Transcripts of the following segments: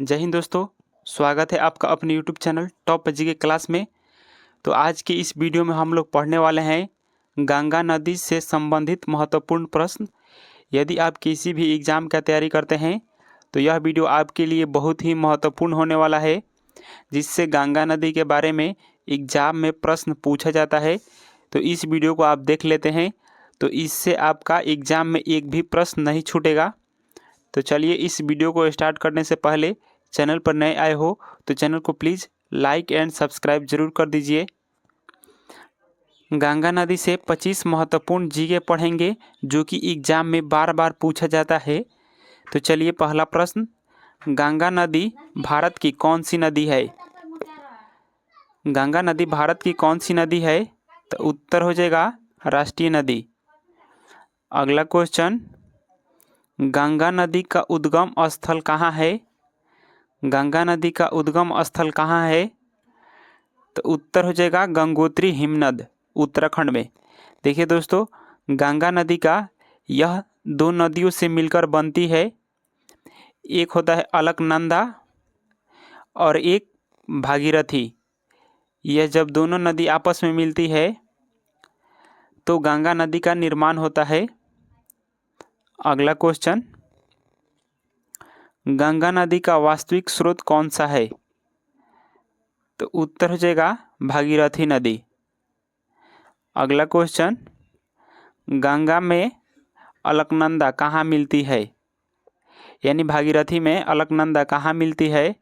जय हिंद दोस्तों, स्वागत है आपका अपने YouTube channel top GK class में। तो आज के इस वीडियो में हम लोग पढ़ने वाले हैं गंगा नदी से संबंधित महत्वपूर्ण प्रश्न। यदि आप किसी भी एग्ज़ाम का तैयारी करते हैं तो यह वीडियो आपके लिए बहुत ही महत्वपूर्ण होने वाला है, जिससे गंगा नदी के बारे में एग्ज़ाम में प्रश्न पूछा जाता है। तो इस वीडियो को आप देख लेते हैं तो इससे आपका एग्ज़ाम में एक भी प्रश्न नहीं छूटेगा। तो चलिए इस वीडियो को स्टार्ट करने से पहले चैनल पर नए आए हो तो चैनल को प्लीज़ लाइक एंड सब्सक्राइब जरूर कर दीजिए। गंगा नदी से 25 महत्वपूर्ण जीके पढ़ेंगे जो कि एग्ज़ाम में बार बार पूछा जाता है। तो चलिए पहला प्रश्न, गंगा नदी भारत की कौन सी नदी है? गंगा नदी भारत की कौन सी नदी है? तो उत्तर हो जाएगा राष्ट्रीय नदी। अगला क्वेश्चन, गंगा नदी का उद्गम स्थल कहाँ है? गंगा नदी का उद्गम स्थल कहाँ है? तो उत्तर हो जाएगा गंगोत्री हिमनद, उत्तराखंड में। देखिए दोस्तों, गंगा नदी का यह दो नदियों से मिलकर बनती है। एक होता है अलकनंदा और एक भागीरथी। यह जब दोनों नदी आपस में मिलती है तो गंगा नदी का निर्माण होता है। अगला क्वेश्चन, गंगा नदी का वास्तविक स्रोत कौन सा है? तो उत्तर हो जाएगा भागीरथी नदी। अगला क्वेश्चन, गंगा में अलकनंदा कहाँ मिलती है? यानी भागीरथी में अलकनंदा कहाँ मिलती है?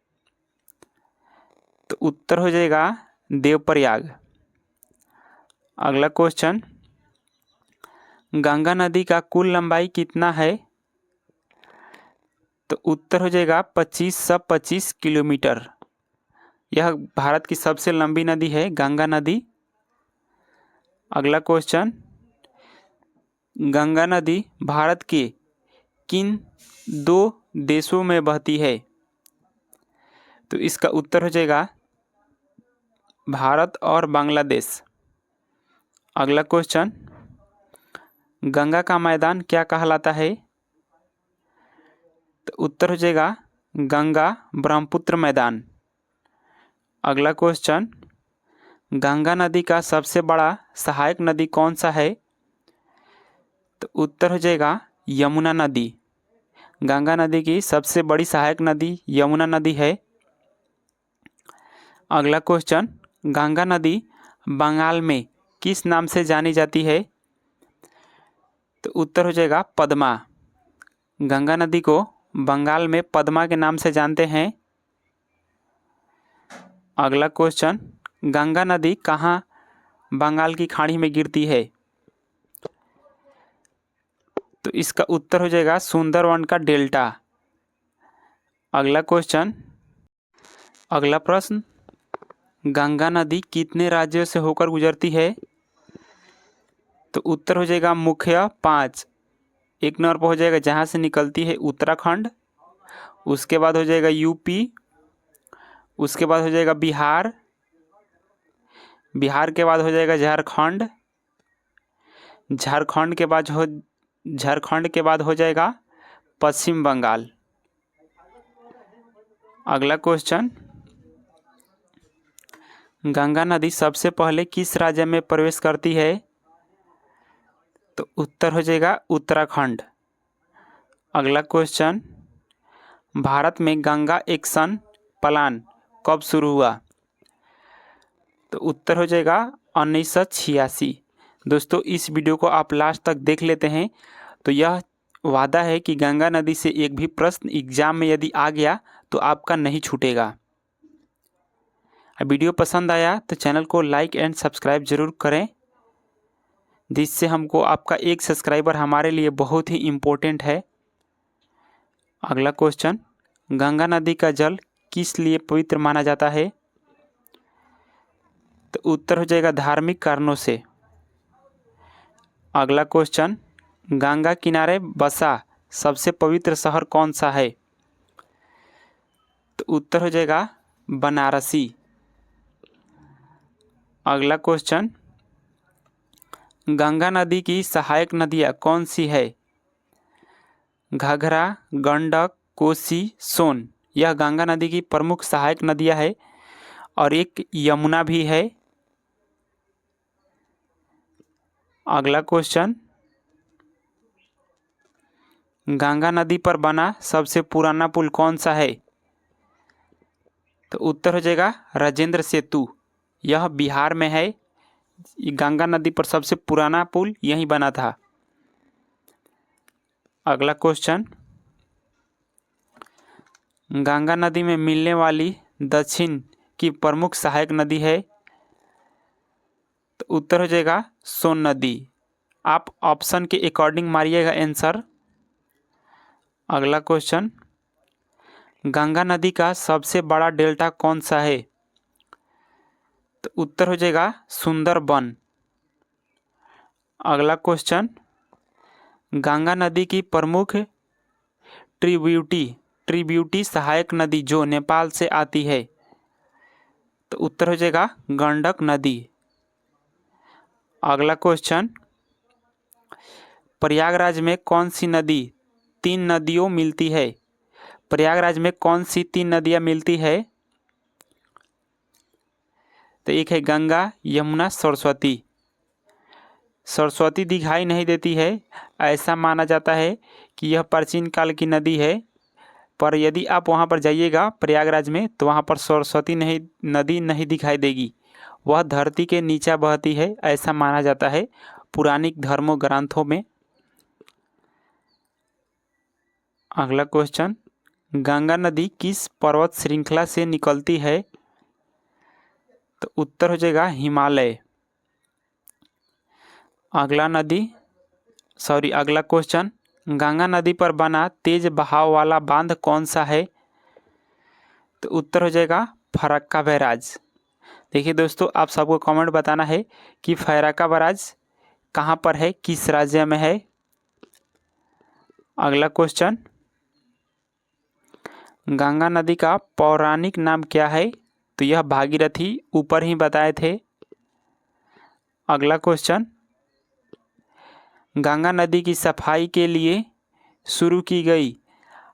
तो उत्तर हो जाएगा देवप्रयाग। अगला क्वेश्चन, गंगा नदी का कुल लंबाई कितना है? तो उत्तर हो जाएगा 2525 किलोमीटर। यह भारत की सबसे लंबी नदी है गंगा नदी। अगला क्वेश्चन, गंगा नदी भारत के किन दो देशों में बहती है? तो इसका उत्तर हो जाएगा भारत और बांग्लादेश। अगला क्वेश्चन, गंगा का मैदान क्या कहलाता है? तो उत्तर हो जाएगा गंगा ब्रह्मपुत्र मैदान। अगला क्वेश्चन, गंगा नदी का सबसे बड़ा सहायक नदी कौन सा है? तो उत्तर हो जाएगा यमुना नदी। गंगा नदी की सबसे बड़ी सहायक नदी यमुना नदी है। अगला क्वेश्चन, गंगा नदी बंगाल में किस नाम से जानी जाती है? तो उत्तर हो जाएगा पद्मा। गंगा नदी को बंगाल में पद्मा के नाम से जानते हैं। अगला क्वेश्चन, गंगा नदी कहाँ बंगाल की खाड़ी में गिरती है? तो इसका उत्तर हो जाएगा सुंदरवन का डेल्टा। अगला क्वेश्चन, अगला प्रश्न, गंगा नदी कितने राज्यों से होकर गुजरती है? तो उत्तर हो जाएगा मुख्य 5। एक नंबर पर हो जाएगा जहाँ से निकलती है उत्तराखंड, उसके बाद हो जाएगा यूपी, उसके बाद हो जाएगा बिहार, बिहार के बाद हो जाएगा झारखंड, झारखंड के बाद हो जाएगा पश्चिम बंगाल। अगला क्वेश्चन, गंगा नदी सबसे पहले किस राज्य में प्रवेश करती है? तो उत्तर हो जाएगा उत्तराखंड। अगला क्वेश्चन, भारत में गंगा एक्शन प्लान कब शुरू हुआ? तो उत्तर हो जाएगा 1986। दोस्तों, इस वीडियो को आप लास्ट तक देख लेते हैं तो यह वादा है कि गंगा नदी से एक भी प्रश्न एग्जाम में यदि आ गया तो आपका नहीं छूटेगा। वीडियो पसंद आया तो चैनल को लाइक एंड सब्सक्राइब जरूर करें, जिससे हमको आपका एक सब्सक्राइबर हमारे लिए बहुत ही इम्पोर्टेंट है। अगला क्वेश्चन, गंगा नदी का जल किस लिए पवित्र माना जाता है? तो उत्तर हो जाएगा धार्मिक कारणों से। अगला क्वेश्चन, गंगा किनारे बसा सबसे पवित्र शहर कौन सा है? तो उत्तर हो जाएगा बनारसी। अगला क्वेश्चन, गंगा नदी की सहायक नदियाँ कौन सी है? घाघरा, गंडक, कोसी, सोन। यह गंगा नदी की प्रमुख सहायक नदियाँ है और एक यमुना भी है। अगला क्वेश्चन, गंगा नदी पर बना सबसे पुराना पुल कौन सा है? तो उत्तर हो जाएगा राजेंद्र सेतु। यह बिहार में है। गंगा नदी पर सबसे पुराना पुल यहीं बना था। अगला क्वेश्चन, गंगा नदी में मिलने वाली दक्षिण की प्रमुख सहायक नदी है? तो उत्तर हो जाएगा सोन नदी। आप ऑप्शन के अकॉर्डिंग मारिएगा आंसर। अगला क्वेश्चन, गंगा नदी का सबसे बड़ा डेल्टा कौन सा है? तो उत्तर हो जाएगा सुंदरबन। अगला क्वेश्चन, गंगा नदी की प्रमुख ट्रिब्यूटी सहायक नदी जो नेपाल से आती है? तो उत्तर हो जाएगा गंडक नदी। अगला क्वेश्चन, प्रयागराज में कौन सी नदी 3 नदियों मिलती है? प्रयागराज में कौन सी 3 नदियाँ मिलती है? तो एक है गंगा, यमुना, सरस्वती। सरस्वती दिखाई नहीं देती है, ऐसा माना जाता है कि यह प्राचीन काल की नदी है, पर यदि आप वहाँ पर जाइएगा प्रयागराज में तो वहाँ पर सरस्वती नदी नहीं दिखाई देगी। वह धरती के नीचे बहती है, ऐसा माना जाता है पुरानिक धर्मों ग्रंथों में। अगला क्वेश्चन, गंगा नदी किस पर्वत श्रृंखला से निकलती है? तो उत्तर हो जाएगा हिमालय। अगला क्वेश्चन, गंगा नदी पर बना तेज बहाव वाला बांध कौन सा है? तो उत्तर हो जाएगा फरक्का बैराज। देखिए दोस्तों, आप सबको कमेंट बताना है कि फरक्का बैराज कहाँ पर है, किस राज्य में है। अगला क्वेश्चन, गंगा नदी का पौराणिक नाम क्या है? तो यह भागीरथी, ऊपर ही बताए थे। अगला क्वेश्चन, गंगा नदी की सफाई के लिए शुरू की गई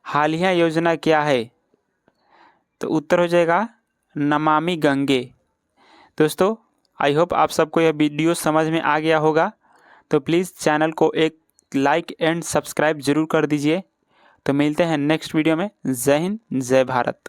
हालिया योजना क्या है? तो उत्तर हो जाएगा नमामि गंगे। दोस्तों, आई होप आप सबको यह वीडियो समझ में आ गया होगा, तो प्लीज़ चैनल को एक लाइक एंड सब्सक्राइब ज़रूर कर दीजिए। तो मिलते हैं नेक्स्ट वीडियो में। जय हिंद, जय भारत।